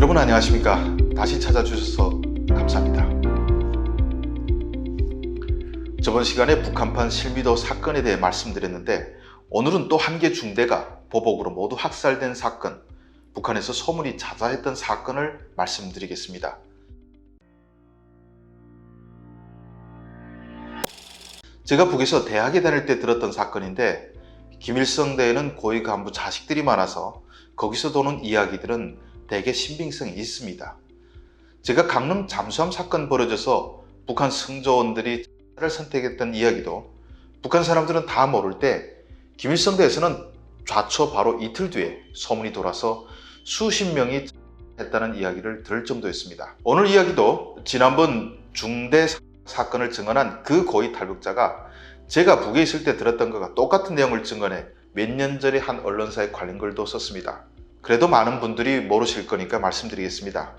여러분 안녕하십니까? 다시 찾아주셔서 감사합니다. 저번 시간에 북한판 실미도 사건에 대해 말씀드렸는데 오늘은 또 한 개 중대가 보복으로 모두 학살된 사건, 북한에서 소문이 자자했던 사건을 말씀드리겠습니다. 제가 북에서 대학에 다닐 때 들었던 사건인데 김일성대에는 고위 간부 자식들이 많아서 거기서 도는 이야기들은 대개 신빙성이 있습니다. 제가 강릉 잠수함 사건 벌어져서 북한 승조원들이 를 선택했던 이야기도 북한 사람들은 다 모를 때 김일성대에서는 좌초 바로 이틀 뒤에 소문이 돌아서 수십 명이 했다는 이야기를 들을 정도였습니다. 오늘 이야기도 지난번 중대 사건을 증언한 그 고위 탈북자가 제가 북에 있을 때 들었던 것과 똑같은 내용을 증언해 몇 년 전에 한 언론사에 관련 글도 썼습니다. 그래도 많은 분들이 모르실 거니까 말씀드리겠습니다.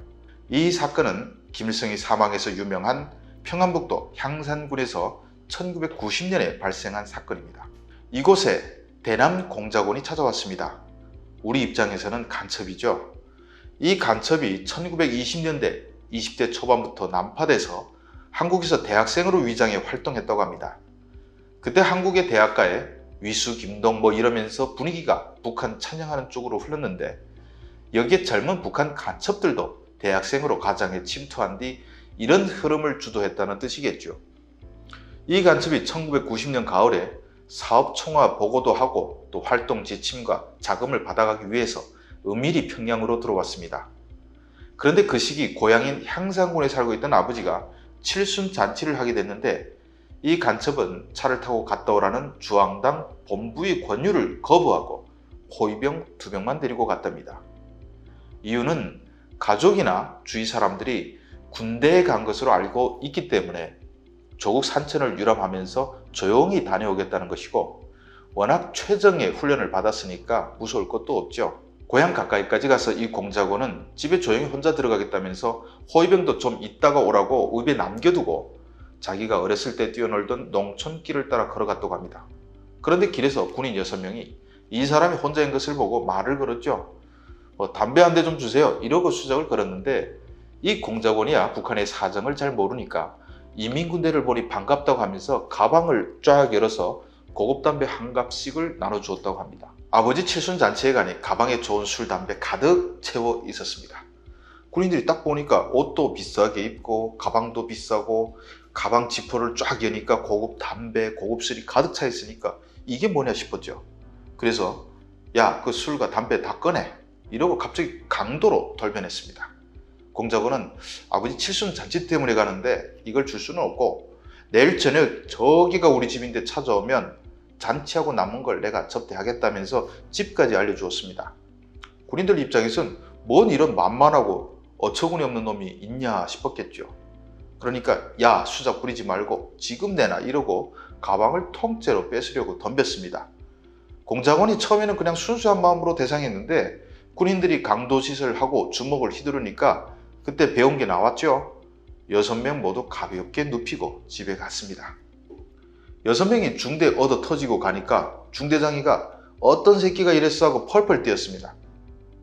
이 사건은 김일성이 사망해서 유명한 평안북도 향산군에서 1990년에 발생한 사건입니다. 이곳에 대남 공작원이 찾아왔습니다. 우리 입장에서는 간첩이죠. 이 간첩이 1920년대 20대 초반부터 난파돼서 한국에서 대학생으로 위장해 활동했다고 합니다. 그때 한국의 대학가에 위수, 김동 이러면서 분위기가 북한 찬양하는 쪽으로 흘렀는데 여기에 젊은 북한 간첩들도 대학생으로 가장에 침투한 뒤 이런 흐름을 주도했다는 뜻이겠죠. 이 간첩이 1990년 가을에 사업 총화 보고도 하고 또 활동 지침과 자금을 받아가기 위해서 은밀히 평양으로 들어왔습니다. 그런데 그 시기 고향인 향산군에 살고 있던 아버지가 칠순 잔치를 하게 됐는데 이 간첩은 차를 타고 갔다 오라는 주황당 본부의 권유를 거부하고 호위병 2명만 데리고 갔답니다. 이유는 가족이나 주위 사람들이 군대에 간 것으로 알고 있기 때문에 조국 산천을 유람하면서 조용히 다녀오겠다는 것이고 워낙 최정예 훈련을 받았으니까 무서울 것도 없죠. 고향 가까이까지 가서 이 공작원은 집에 조용히 혼자 들어가겠다면서 호위병도 좀 있다가 오라고 의배 남겨두고 자기가 어렸을 때 뛰어놀던 농촌길을 따라 걸어갔다고 합니다. 그런데 길에서 군인 6명이 이 사람이 혼자인 것을 보고 말을 걸었죠. 담배 한 대 좀 주세요 이러고 수작을 걸었는데 이 공작원이야 북한의 사정을 잘 모르니까 이민군대를 보니 반갑다고 하면서 가방을 쫙 열어서 고급 담배 한 갑씩을 나눠주었다고 합니다. 아버지 칠순 잔치에 가니 가방에 좋은 술, 담배 가득 채워 있었습니다. 군인들이 딱 보니까 옷도 비싸게 입고 가방도 비싸고 가방 지퍼를 쫙 여니까 고급 담배, 고급 술이 가득 차 있으니까 이게 뭐냐 싶었죠. 그래서 야, 그 술과 담배 다 꺼내 이러고 갑자기 강도로 돌변했습니다. 공작원은 아버지 칠순 잔치 때문에 가는데 이걸 줄 수는 없고 내일 저녁 저기가 우리 집인데 찾아오면 잔치하고 남은 걸 내가 접대하겠다면서 집까지 알려주었습니다. 군인들 입장에선 뭔 이런 만만하고 어처구니 없는 놈이 있냐 싶었겠죠. 그러니까 야, 수작 부리지 말고 지금 내놔 이러고 가방을 통째로 뺏으려고 덤볐습니다. 공작원이 처음에는 그냥 순수한 마음으로 대상했는데 군인들이 강도짓을 하고 주먹을 휘두르니까 그때 배운 게 나왔죠. 6명 모두 가볍게 눕히고 집에 갔습니다. 6명이 중대 얻어 터지고 가니까 중대장이가 어떤 새끼가 이랬어 하고 펄펄 뛰었습니다.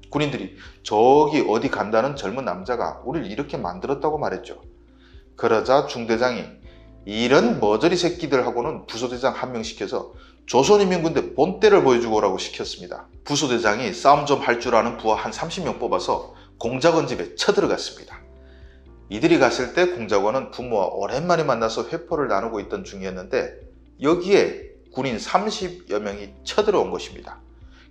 군인들이 저기 어디 간다는 젊은 남자가 우리를 이렇게 만들었다고 말했죠. 그러자 중대장이 이런 머저리 새끼들 하고는 부소대장 한 명 시켜서 조선인민군대 본때를 보여주고 오라고 시켰습니다. 부소대장이 싸움 좀 할 줄 아는 부하 한 30명 뽑아서 공작원 집에 쳐들어갔습니다. 이들이 갔을 때 공작원은 부모와 오랜만에 만나서 회포를 나누고 있던 중이었는데 여기에 군인 30여 명이 쳐들어온 것입니다.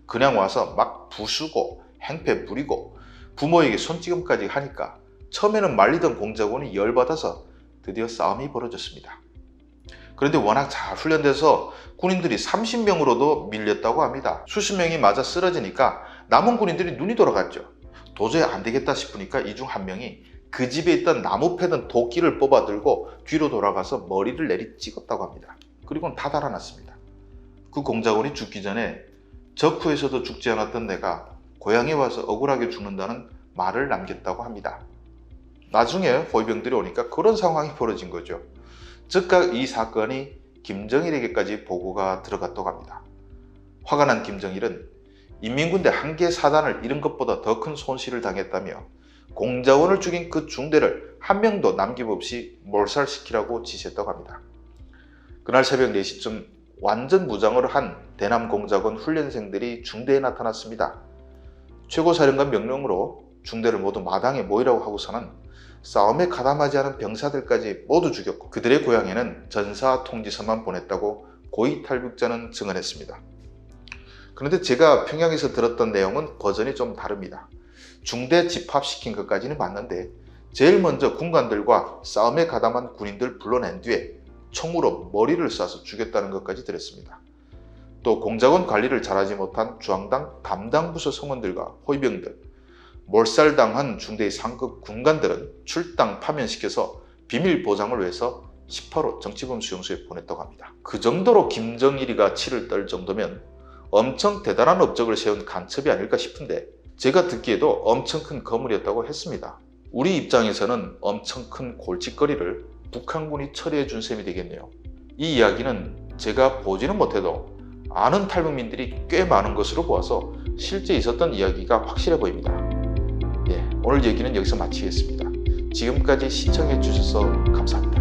그냥 와서 막 부수고 행패 부리고 부모에게 손찌검까지 하니까 처음에는 말리던 공작원이 열받아서 드디어 싸움이 벌어졌습니다. 그런데 워낙 잘 훈련돼서 군인들이 30명으로도 밀렸다고 합니다. 수십 명이 맞아 쓰러지니까 남은 군인들이 눈이 돌아갔죠. 도저히 안 되겠다 싶으니까 이 중 한 명이 그 집에 있던 나무 패던 도끼를 뽑아 들고 뒤로 돌아가서 머리를 내리 찍었다고 합니다. 그리고는 다 달아났습니다. 그 공작원이 죽기 전에 적후에서도 죽지 않았던 내가 고향에 와서 억울하게 죽는다는 말을 남겼다고 합니다. 나중에 호위병들이 오니까 그런 상황이 벌어진 거죠. 즉각 이 사건이 김정일에게까지 보고가 들어갔다고 합니다. 화가 난 김정일은 인민군대 한 개 사단을 잃은 것보다 더 큰 손실을 당했다며 공자원을 죽인 그 중대를 한 명도 남김없이 몰살시키라고 지시했다고 합니다. 그날 새벽 4시쯤 완전 무장을 한 대남 공작원 훈련생들이 중대에 나타났습니다. 최고사령관 명령으로 중대를 모두 마당에 모이라고 하고서는 싸움에 가담하지 않은 병사들까지 모두 죽였고 그들의 고향에는 전사 통지서만 보냈다고 고위 탈북자는 증언했습니다. 그런데 제가 평양에서 들었던 내용은 버전이 좀 다릅니다. 중대 집합시킨 것까지는 맞는데 제일 먼저 군관들과 싸움에 가담한 군인들 불러낸 뒤에 총으로 머리를 쏴서 죽였다는 것까지 들었습니다. 또 공작원 관리를 잘하지 못한 주황당 담당 부서 성원들과 호위병들, 몰살당한 중대의 상급 군관들은 출당 파면시켜서 비밀 보장을 위해서 18호 정치범 수용소에 보냈다고 합니다. 그 정도로 김정일이가 치를 떨 정도면 엄청 대단한 업적을 세운 간첩이 아닐까 싶은데 제가 듣기에도 엄청 큰 거물이었다고 했습니다. 우리 입장에서는 엄청 큰 골칫거리를 북한군이 처리해 준 셈이 되겠네요. 이 이야기는 제가 보지는 못해도 아는 탈북민들이 꽤 많은 것으로 보아서 실제 있었던 이야기가 확실해 보입니다. 네, 오늘 얘기는 여기서 마치겠습니다. 지금까지 시청해 주셔서 감사합니다.